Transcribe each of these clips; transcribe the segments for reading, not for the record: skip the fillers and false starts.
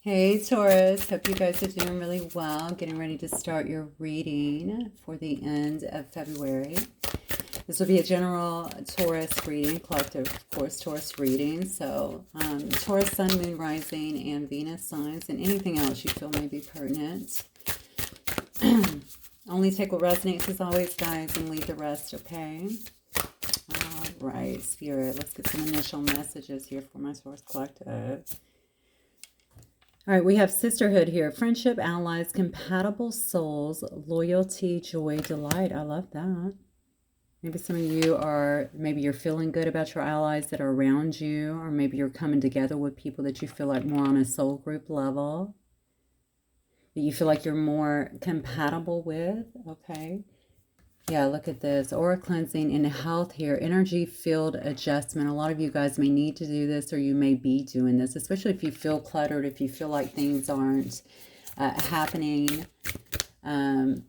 Hey Taurus, hope you guys are doing really well. Getting ready to start your reading for the end of February. This will be a general Taurus reading, collective, of course, Taurus reading. So Taurus, Sun, Moon, Rising, and Venus signs, and anything else you feel may be pertinent. Only take what resonates as always, guys, and leave the rest, okay? All right, Spirit, let's get some initial messages here for my Taurus collective. All right, we have sisterhood here. Friendship, allies, compatible souls, loyalty, joy, delight. I love that. Maybe some of you maybe you're feeling good about your allies that are around you, or maybe you're coming together with people that you feel like more on a soul group level, that you feel like you're more compatible with, okay? Yeah, look at this. Aura cleansing and health here. Energy field adjustment. A lot of you guys may need to do this, or you may be doing this, especially if you feel cluttered, if you feel like things aren't happening kind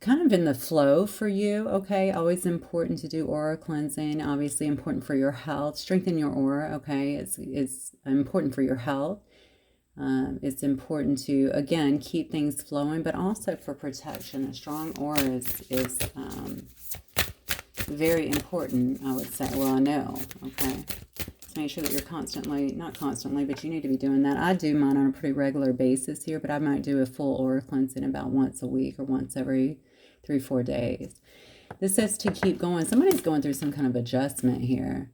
of in the flow for you, okay? Always important to do aura cleansing. Obviously important for your health. Strengthen your aura, okay? It's important for your health. It's important to, again, keep things flowing, but also for protection. A strong aura is very important, I would say. Well, I know, okay? So make sure that you're constantly, not constantly, but you need to be doing that. I do mine on a pretty regular basis here, but I might do a full aura cleansing about once a week or once every 3-4 days. This says to keep going. Somebody's going through some kind of adjustment here.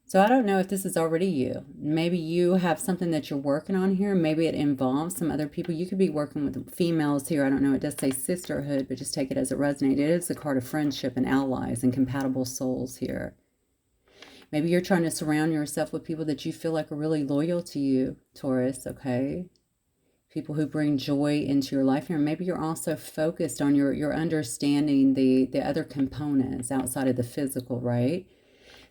So I don't know if this is already you. Maybe you have something that you're working on here. Maybe it involves some other people. You could be working with females here. I don't know. It does say sisterhood, but just take it as it resonates. It is the card of friendship and allies and compatible souls here. Maybe you're trying to surround yourself with people that you feel like are really loyal to you, Taurus, okay? People who bring joy into your life here. Maybe you're also focused on your understanding the other components outside of the physical, right?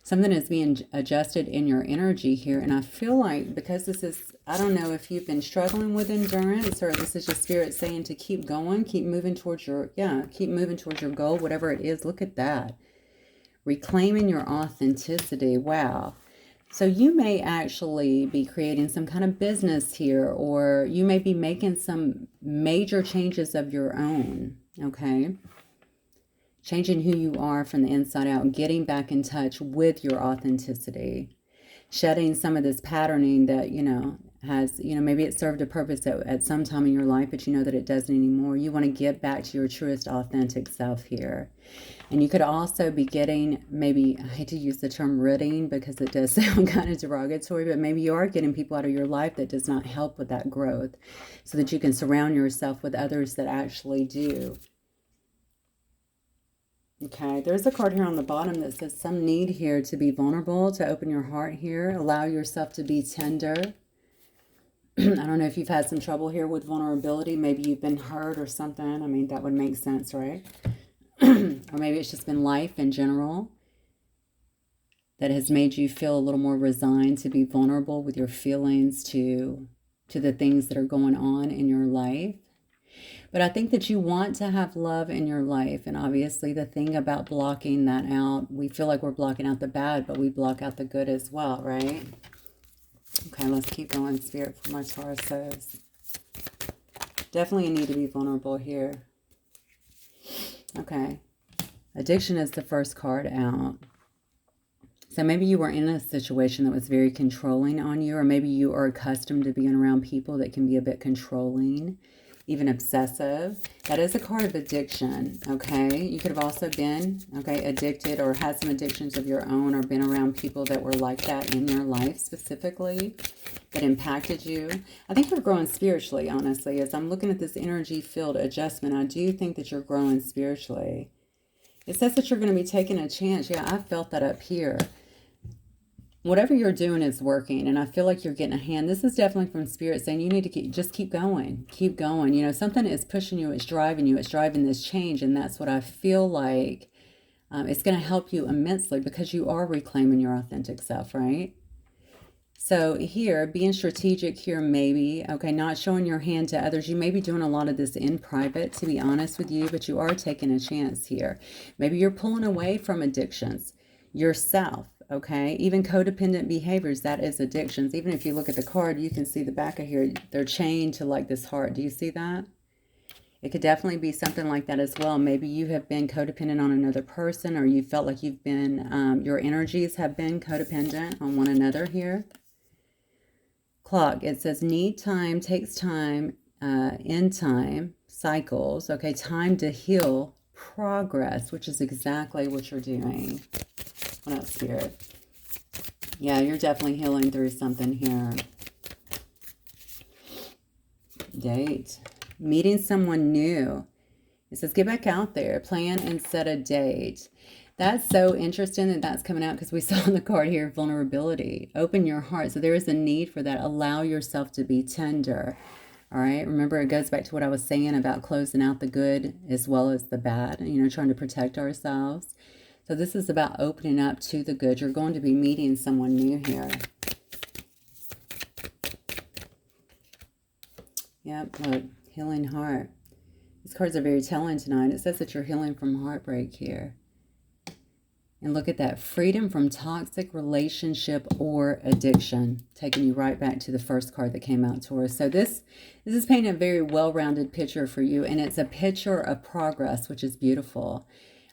Something is being adjusted in your energy here. And I feel like because this is, I don't know if you've been struggling with endurance, or this is just spirit saying to keep going, keep moving towards your, keep moving towards your goal, whatever it is. Look at that. Reclaiming your authenticity. Wow. So you may actually be creating some kind of business here, or you may be making some major changes of your own, okay? Changing who you are from the inside out, getting back in touch with your authenticity, shedding some of this patterning that, has, maybe it served a purpose at some time in your life, but you know that it doesn't anymore. You want to get back to your truest authentic self here. And you could also be getting, maybe, I hate to use the term ridding because it does sound kind of derogatory, but maybe you are getting people out of your life that does not help with that growth, so that you can surround yourself with others that actually do. Okay, there's a card here on the bottom that says some need here to be vulnerable, to open your heart here, allow yourself to be tender. I don't know if you've had some trouble here with vulnerability. Maybe you've been hurt or something. I mean, that would make sense, right? Or maybe it's just been life in general that has made you feel a little more resigned to be vulnerable with your feelings to the things that are going on in your life. But I think that you want to have love in your life. And obviously the thing about blocking that out, we feel like we're blocking out the bad, but we block out the good as well, right? Okay, let's keep going, Spirit, for my Tauruses. Definitely a need to be vulnerable here. Okay. Addiction is the first card out. So maybe you were in a situation that was very controlling on you, or maybe you are accustomed to being around people that can be a bit controlling, even obsessive. That is a card of addiction, okay? You could have also been, addicted, or had some addictions of your own, or been around people that were like that in your life specifically, that impacted you. I think you're growing spiritually, honestly. As I'm looking at this energy field adjustment, I do think that you're growing spiritually. It says that you're going to be taking a chance. Yeah, I felt that up here. Whatever you're doing is working, and I feel like you're getting a hand. This is definitely from Spirit saying you need to just keep going. Keep going. Something is pushing you. It's driving you. It's driving this change, and that's what I feel like. It's going to help you immensely because you are reclaiming your authentic self, right? So here, being strategic here, maybe, okay, not showing your hand to others. You may be doing a lot of this in private, to be honest with you, but you are taking a chance here. Maybe you're pulling away from addictions yourself. okay? Even codependent behaviors, that is addictions. Even if you look at the card, you can see the back of here, they're chained to like this heart. Do you see that? It could definitely be something like that as well. Maybe you have been codependent on another person, or you felt like you've been, your energies have been codependent on one another here. Clock, it says need time, takes time, in time, cycles, okay, time to heal, progress, which is exactly what you're doing. What else, Spirit? Yeah, you're definitely healing through something here. Date. Meeting someone new. It says get back out there, plan and set a date. That's so interesting that that's coming out because we saw on the card here, vulnerability. Open your heart. So there is a need for that. Allow yourself to be tender. All right. Remember, it goes back to what I was saying about closing out the good as well as the bad, you know, trying to protect ourselves. So this is about opening up to the good. You're going to be meeting someone new here. Yep. Look, healing heart. These cards are very telling tonight. It says that you're healing from heartbreak here. And look at that, freedom from toxic relationship or addiction, taking you right back to the first card that came out, Taurus. So this is painting a very well-rounded picture for you, and it's a picture of progress, which is beautiful.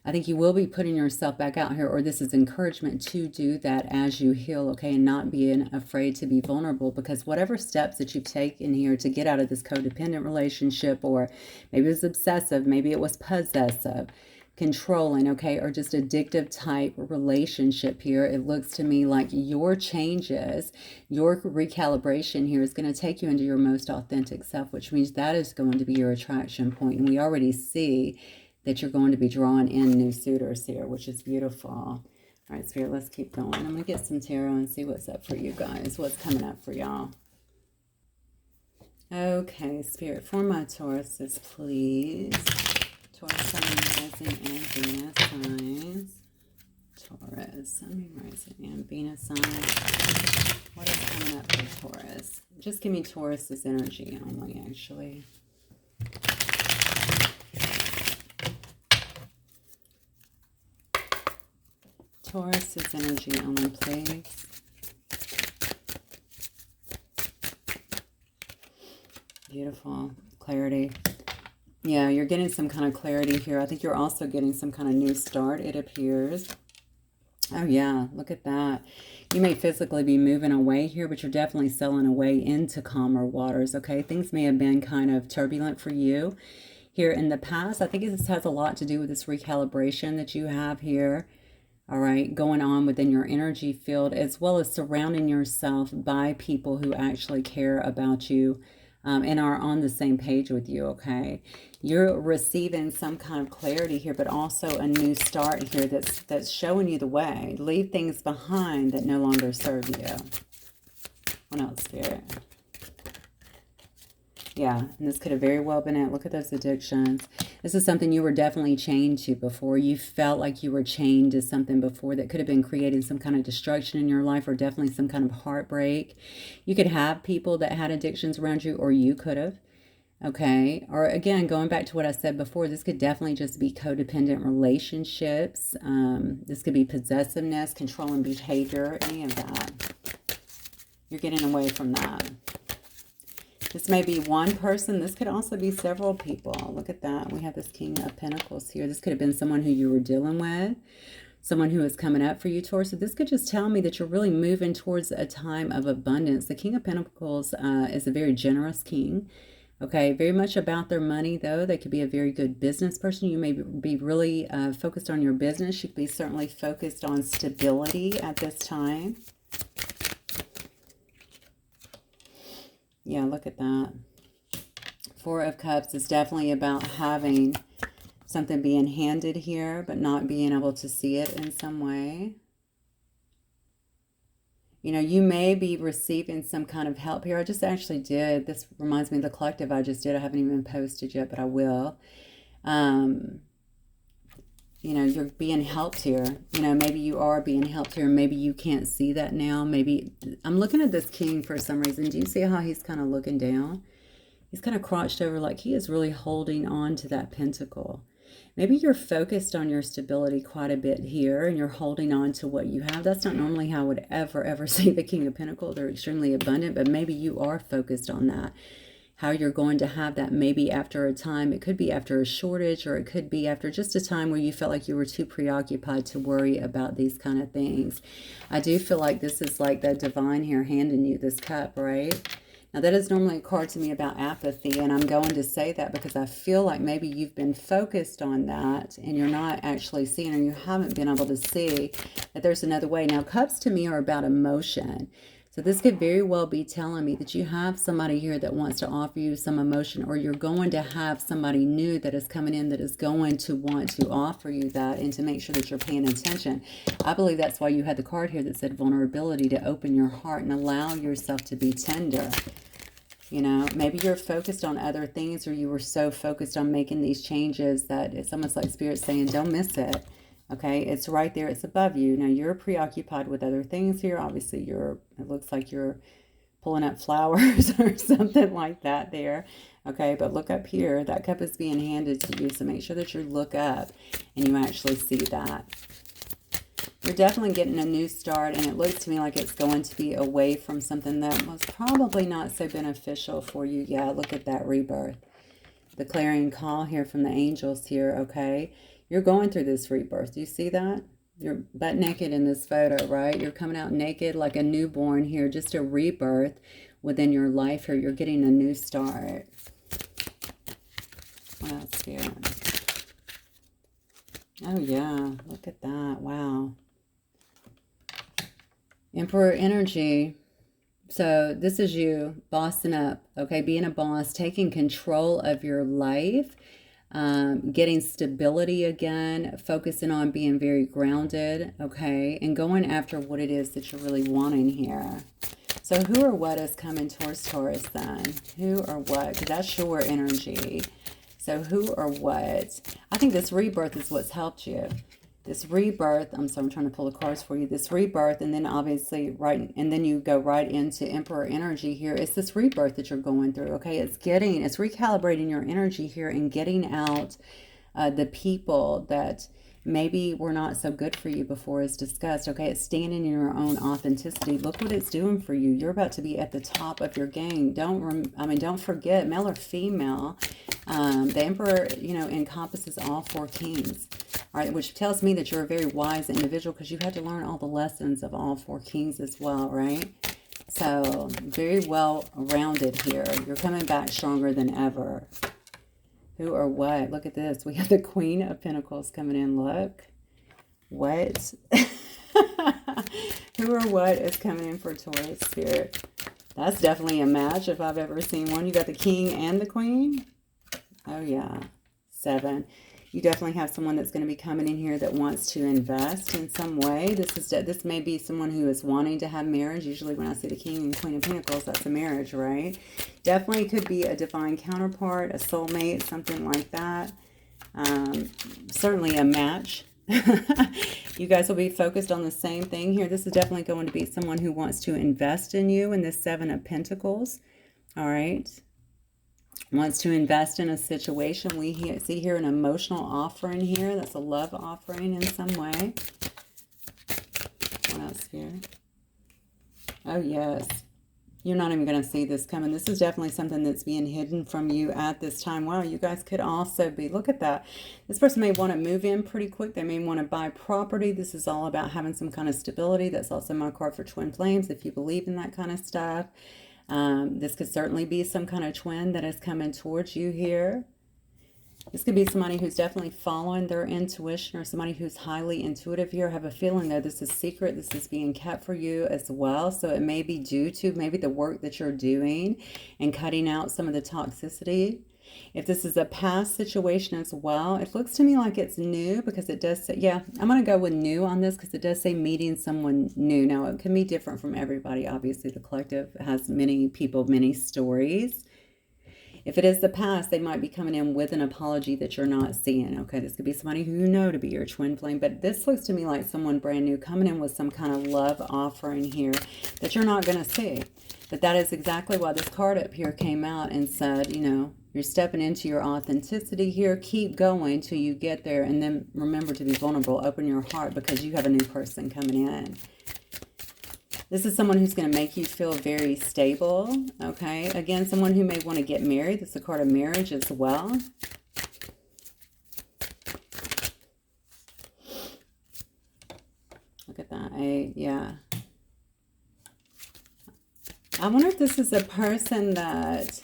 I think you will be putting yourself back out here, or this is encouragement to do that as you heal, okay, and not being afraid to be vulnerable, because whatever steps that you've taken here to get out of this codependent relationship, or maybe it was obsessive, maybe it was possessive, controlling, okay, or just addictive type relationship here, it looks to me like your changes, your recalibration here is going to take you into your most authentic self, which means that is going to be your attraction point. And we already see that you're going to be drawing in new suitors here, which is beautiful. All right, Spirit, let's keep going. I'm going to get some tarot and see what's up for you guys, what's coming up for y'all. Okay, Spirit, for my Tauruses, please. Taurus, Sun, Rising, and Venus signs. Taurus, Sun, Rising, and Venus signs. What is coming up for Taurus? Just give me Taurus's energy only, actually. Taurus's energy only, please. Beautiful. Clarity. Yeah, you're getting some kind of clarity here. I think you're also getting some kind of new start, it appears. Oh, yeah, look at that. You may physically be moving away here, but you're definitely sailing away into calmer waters, okay? Things may have been kind of turbulent for you here in the past. I think this has a lot to do with this recalibration that you have here, all right, going on within your energy field, as well as surrounding yourself by people who actually care about you. And are on the same page with you, okay? You're receiving some kind of clarity here, but also a new start here that's showing you the way. Leave things behind that no longer serve you. What else, Spirit? Yeah, and this could have very well been it. Look at those addictions. This is something you were definitely chained to before. You felt like you were chained to something before that could have been creating some kind of destruction in your life, or definitely some kind of heartbreak. You could have people that had addictions around you, or you could have. Okay, or again, going back to what I said before, this could definitely just be codependent relationships. This could be possessiveness, controlling behavior, any of that. You're getting away from that. This may be one person. This could also be several people. Look at that. We have this King of Pentacles here. This could have been someone who you were dealing with, someone who is coming up for you, Taurus. So this could just tell me that you're really moving towards a time of abundance. The King of Pentacles is a very generous king. Okay, very much about their money, though. They could be a very good business person. You may be really focused on your business. You could be certainly focused on stability at this time. Yeah, look at that. Four of Cups is definitely about having something being handed here, but not being able to see it in some way. You know, you may be receiving some kind of help here. I just actually did. This reminds me of the collective I just did. I haven't even posted yet, but I will. You know, you're being helped here. You know, maybe you are being helped here. Maybe you can't see that now. Maybe, I'm looking at this king for some reason. Do you see how he's kind of looking down? He's kind of crouched over like he is really holding on to that pentacle. Maybe you're focused on your stability quite a bit here and you're holding on to what you have. That's not normally how I would ever see the King of Pentacles. They're extremely abundant, but maybe you are focused on that. How you're going to have that maybe after a time. It could be after a shortage, or it could be after just a time where you felt like you were too preoccupied to worry about these kind of things. I do feel like this is like the divine here handing you this cup, right? Now, that is normally a card to me about apathy, and I'm going to say that because I feel like maybe you've been focused on that and you're not actually seeing, or you haven't been able to see that there's another way. Now, cups to me are about emotion. So this could very well be telling me that you have somebody here that wants to offer you some emotion, or you're going to have somebody new that is coming in that is going to want to offer you that, and to make sure that you're paying attention. I believe that's why you had the card here that said vulnerability, to open your heart and allow yourself to be tender. You know, maybe you're focused on other things, or you were so focused on making these changes that it's almost like Spirit saying, don't miss it. Okay, it's right there. It's above you. Now, you're preoccupied with other things here. Obviously, it looks like you're pulling up flowers or something like that there. Okay, but look up here. That cup is being handed to you. So make sure that you look up and you actually see that. You're definitely getting a new start, and it looks to me like it's going to be away from something that was probably not so beneficial for you. Yeah, look at that rebirth. The clarion call here from the angels here, okay? You're going through this rebirth. Do you see that? You're butt naked in this photo, right? You're coming out naked like a newborn here, just a rebirth within your life here. You're getting a new start. What else here? Oh, yeah. Look at that. Wow. Emperor energy. So this is you bossing up, okay? Being a boss, taking control of your life. Getting stability again, focusing on being very grounded, okay, and going after what it is that you're really wanting here. So who or what is coming towards Taurus then? Who or what? Because that's your energy. So who or what? I think this rebirth is what's helped you. This rebirth, I'm trying to pull the cards for you. This rebirth, and then obviously, and then you go right into Emperor energy here. It's this rebirth that you're going through, okay? It's recalibrating your energy here and getting out the people that maybe were not so good for you before, as discussed, okay? It's standing in your own authenticity. Look what it's doing for you. You're about to be at the top of your game. Don't forget, male or female, the Emperor, encompasses all four kings. All right, which tells me that you're a very wise individual, because you had to learn all the lessons of all four kings as well, right? So, very well rounded here. You're coming back stronger than ever. Who or what? Look at this. We have the Queen of Pentacles coming in. Look. What? Who or what is coming in for Taurus Spirit? That's definitely a match if I've ever seen one. You got the King and the Queen. Oh, yeah. 7. You definitely have someone that's going to be coming in here that wants to invest in some way. This may be someone who is wanting to have marriage. Usually when I see the King and Queen of Pentacles, that's a marriage, right? Definitely could be a divine counterpart, a soulmate, something like that. Certainly a match. You guys will be focused on the same thing here. This is definitely going to be someone who wants to invest in you in this 7 of Pentacles. All right. Wants to invest in a situation. We see here an emotional offering here. That's a love offering in some way. What else here? Oh, yes. You're not even going to see this coming. This is definitely something that's being hidden from you at this time. Wow, you guys could also be, look at that. This person may want to move in pretty quick. They may want to buy property. This is all about having some kind of stability. That's also my card for twin flames, if you believe in that kind of stuff. This could certainly be some kind of twin that is coming towards you here. This could be somebody who's definitely following their intuition, or somebody who's highly intuitive here. I have a feeling though this is secret. This is being kept for you as well. So it may be due to maybe the work that you're doing and cutting out some of the toxicity. If this is a past situation as well, it looks to me like it's new, because it does say, yeah, I'm going to go with new on this, because it does say meeting someone new. Now, it can be different from everybody. Obviously, the collective has many people, many stories. If it is the past, they might be coming in with an apology that you're not seeing. Okay, this could be somebody who you know to be your twin flame, but this looks to me like someone brand new coming in with some kind of love offering here that you're not going to see. But that is exactly why this card up here came out and said, You're stepping into your authenticity here. Keep going till you get there. And then remember to be vulnerable. Open your heart because you have a new person coming in. This is someone who's going to make you feel very stable. Okay. Again, someone who may want to get married. This is a card of marriage as well. Look at that. Yeah. I wonder if this is a person that...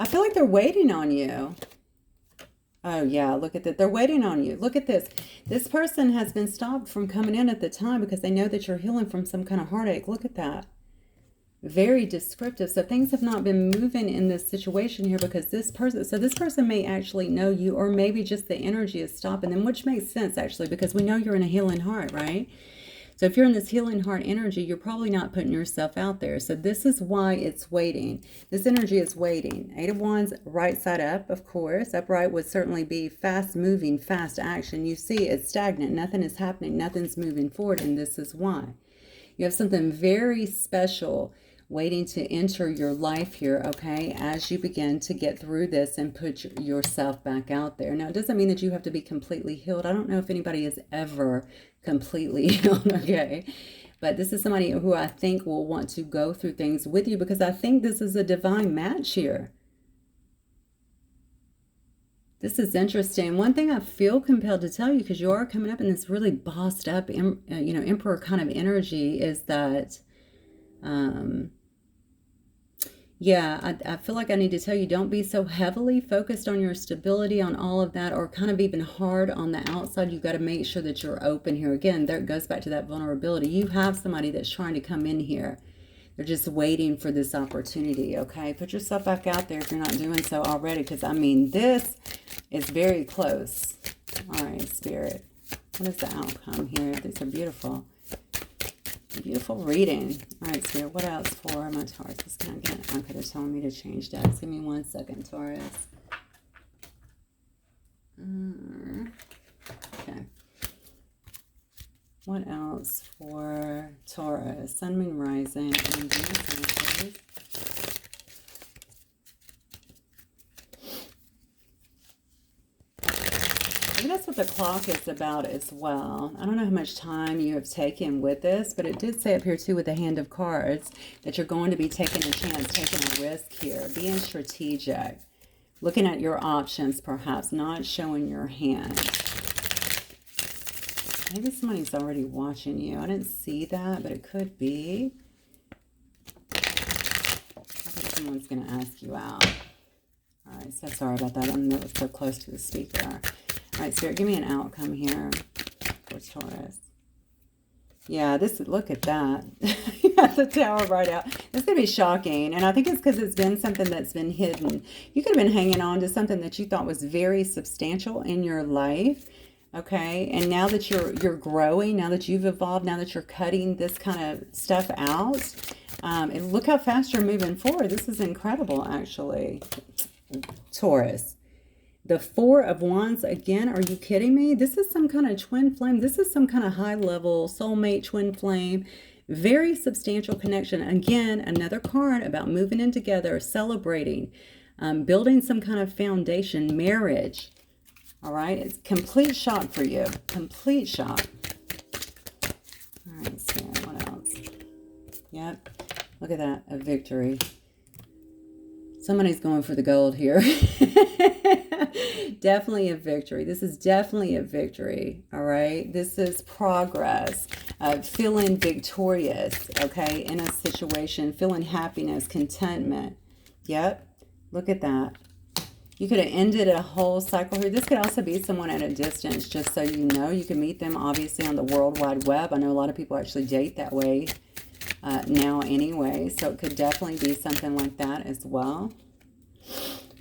I feel like they're waiting on you. Oh, yeah, look at that. They're waiting on you. Look at this. This person has been stopped from coming in at the time because they know that you're healing from some kind of heartache. Look at that. Very descriptive. So things have not been moving in this situation here because this person... So this person may actually know you, or maybe just the energy is stopping them, which makes sense, actually, because we know you're in a healing heart, right? So if you're in this healing heart energy, you're probably not putting yourself out there. So this is why it's waiting. This energy is waiting. 8 of Wands, right side up, of course. Upright would certainly be fast moving, fast action. You see it's stagnant. Nothing is happening. Nothing's moving forward. And this is why. You have something very special waiting to enter your life here, okay, as you begin to get through this and put yourself back out there. Now, it doesn't mean that you have to be completely healed. I don't know if anybody is ever completely healed, okay? But this is somebody who I think will want to go through things with you because I think this is a divine match here. This is interesting. One thing I feel compelled to tell you, because you are coming up in this really bossed up, emperor kind of energy, is that... yeah, I feel like I need to tell you, don't be so heavily focused on your stability, on all of that, or kind of even hard on the outside. You've got to make sure that you're open here. Again, there it goes back to that vulnerability. You have somebody that's trying to come in here. They're just waiting for this opportunity, okay? Put yourself back out there if you're not doing so already, because, I mean, this is very close. All right, Spirit. What is the outcome here? These are beautiful. Beautiful reading. All right, Spirit, what else for my Taurus? This kind of get, okay, they're telling me to change decks. Give me 1 second, Taurus. Okay. What else for Taurus? Sun, Moon, Rising, and Venus. Maybe that's what the clock is about as well. I don't know how much time you have taken with this, but it did say up here too with the Hand of Cards that you're going to be taking a chance, taking a risk here, being strategic, looking at your options perhaps, not showing your hand. Maybe somebody's already watching you. I didn't see that, but it could be. I think someone's going to ask you out. All right, so sorry about that. I know it's so close to the speaker. All right, Spirit, give me an outcome here for Taurus. Yeah, look at that. You got the Tower right out. This is going to be shocking, and I think it's because it's been something that's been hidden. You could have been hanging on to something that you thought was very substantial in your life, okay? And now that you're growing, now that you've evolved, now that you're cutting this kind of stuff out, and look how fast you're moving forward. This is incredible, actually, Taurus. The 4 of Wands, again, are you kidding me? This is some kind of twin flame. This is some kind of high-level soulmate twin flame. Very substantial connection. Again, another card about moving in together, celebrating, building some kind of foundation, marriage. All right? It's complete shock for you. Complete shock. All right, so what else? Yep. Look at that. A victory. Somebody's going for the gold here. Definitely a victory. This is definitely a victory. All right. This is progress. Feeling victorious. Okay. In a situation. Feeling happiness, contentment. Yep. Look at that. You could have ended a whole cycle here. This could also be someone at a distance, just so you know. You can meet them obviously on the World Wide Web. I know a lot of people actually date that way. Now anyway, so it could definitely be something like that as well.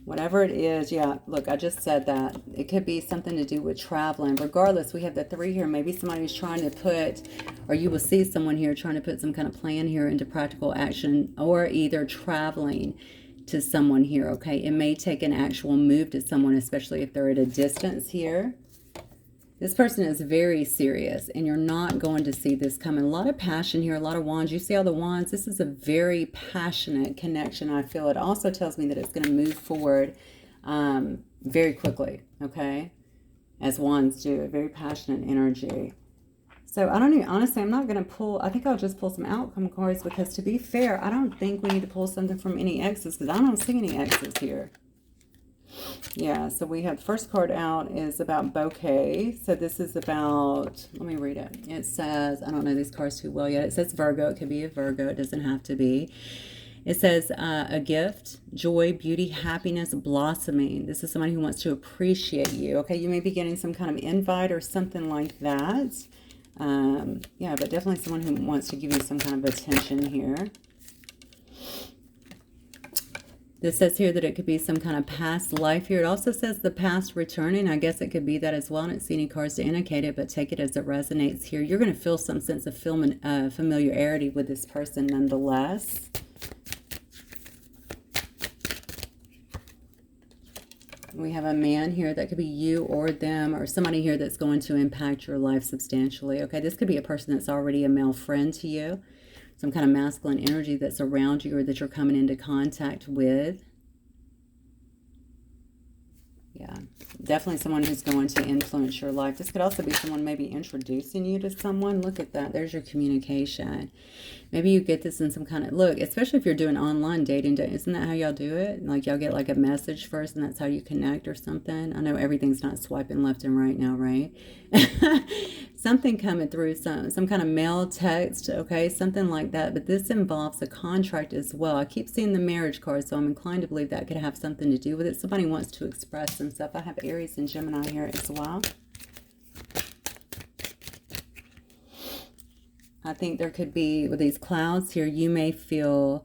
Whatever it is, yeah, look, I just said that. It could be something to do with traveling. Regardless, we have the 3 here. Maybe somebody's trying to put, or you will see someone here trying to put some kind of plan here into practical action, or either traveling to someone here, okay? It may take an actual move to someone, especially if they're at a distance here. This person is very serious, and you're not going to see this coming. A lot of passion here, a lot of wands. You see all the wands? This is a very passionate connection, I feel. It also tells me that it's going to move forward very quickly, okay? As wands do, a very passionate energy. So I don't even, honestly, I'm not going to pull, I think I'll just pull some outcome cards because to be fair, I don't think we need to pull something from any exes because I don't see any exes here. Yeah, so we have the first card out is about bouquet. So this is about, let me read it. It says, I don't know these cards too well yet. It says Virgo. It could be a Virgo. It doesn't have to be. It says a gift, joy, beauty, happiness, blossoming. This is somebody who wants to appreciate you. Okay, you may be getting some kind of invite or something like that. Yeah, but definitely someone who wants to give you some kind of attention here. This says here that it could be some kind of past life here. It also says the past returning. I guess it could be that as well. I don't see any cards to indicate it, but take it as it resonates here. You're going to feel some sense of familiarity with this person nonetheless. We have a man here that could be you or them or somebody here that's going to impact your life substantially. Okay, this could be a person that's already a male friend to you. Some kind of masculine energy that's around you or that you're coming into contact with. Yeah, definitely someone who's going to influence your life. This could also be someone maybe introducing you to someone. Look at that. There's your communication. Maybe you get this in some kind of, look, especially if you're doing online dating. Isn't that how y'all do it? Like y'all get like a message first and that's how you connect or something. I know everything's not swiping left and right now, right? Something coming through, some kind of mail text, okay? Something like that. But this involves a contract as well. I keep seeing the marriage card, so I'm inclined to believe that could have something to do with it. Somebody wants to express themselves. I have Aries and Gemini here as well. I think there could be, with these clouds here, you may feel,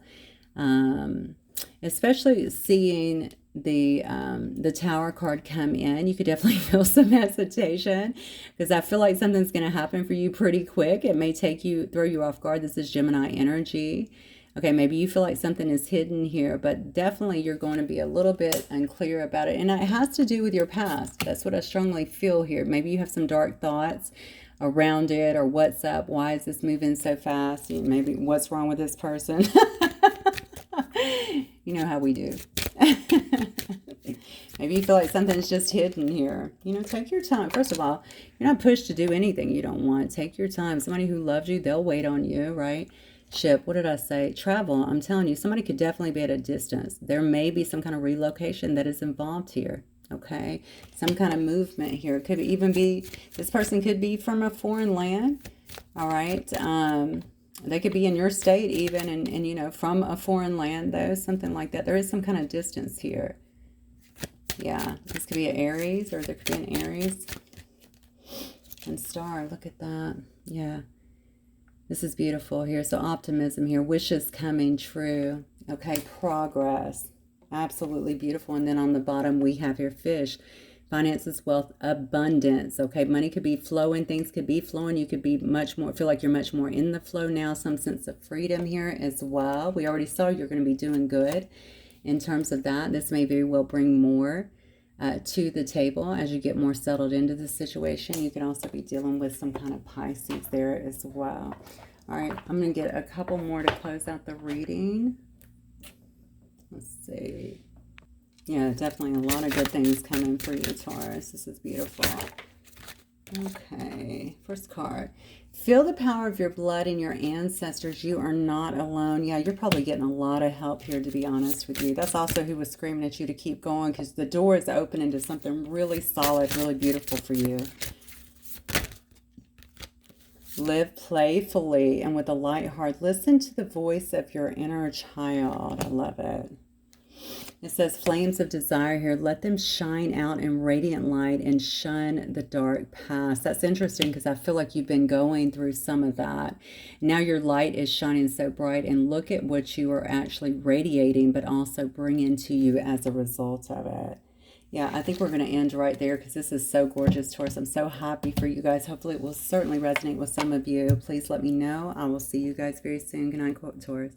especially seeing the Tower card come in, you could definitely feel some hesitation because I feel like something's going to happen for you pretty quick. It may throw you off guard. This is Gemini energy. Okay, maybe you feel like something is hidden here, but definitely you're going to be a little bit unclear about it. And it has to do with your past. That's what I strongly feel here. Maybe you have some dark thoughts around it, or what's up, why is this moving so fast, maybe what's wrong with this person. You know how we do. Maybe you feel like something's just hidden here. Take your time. First of all, you're not pushed to do anything you don't want. Take your time. Somebody who loves you, they'll wait on you, right? Ship, what did I say? Travel. I'm telling you, somebody could definitely be at a distance. There may be some kind of relocation that is involved here. Okay, some kind of movement here. It could even be, this person could be from a foreign land. All right, they could be in your state even, and from a foreign land though, something like that. There is some kind of distance here. Yeah, this could be an Aries, or there could be an Aries and star. Look at that. Yeah, this is beautiful here. So optimism here, wishes coming true. Okay, progress. Absolutely beautiful. And then on the bottom we have here fish, finances, wealth, abundance. Okay, money could be flowing, things could be flowing. You could be much more, feel like you're much more in the flow now. Some sense of freedom here as well. We already saw you're going to be doing good in terms of that. This may very well bring more to the table as you get more settled into the situation. You can also be dealing with some kind of Pisces there as well. All right, I'm going to get a couple more to close out the reading. Let's see. Yeah, definitely a lot of good things coming for you, Taurus. This is beautiful. Okay, first card. Feel the power of your blood and your ancestors. You are not alone. Yeah, you're probably getting a lot of help here, to be honest with you. That's also who was screaming at you to keep going, because the door is open into something really solid, really beautiful for you. Live playfully and with a light heart. Listen to the voice of your inner child. I love it. It says flames of desire here. Let them shine out in radiant light and shun the dark past. That's interesting because I feel like you've been going through some of that. Now your light is shining so bright, and look at what you are actually radiating, but also bringing to you as a result of it. Yeah, I think we're going to end right there because this is so gorgeous, Taurus. I'm so happy for you guys. Hopefully it will certainly resonate with some of you. Please let me know. I will see you guys very soon. Good night, Taurus.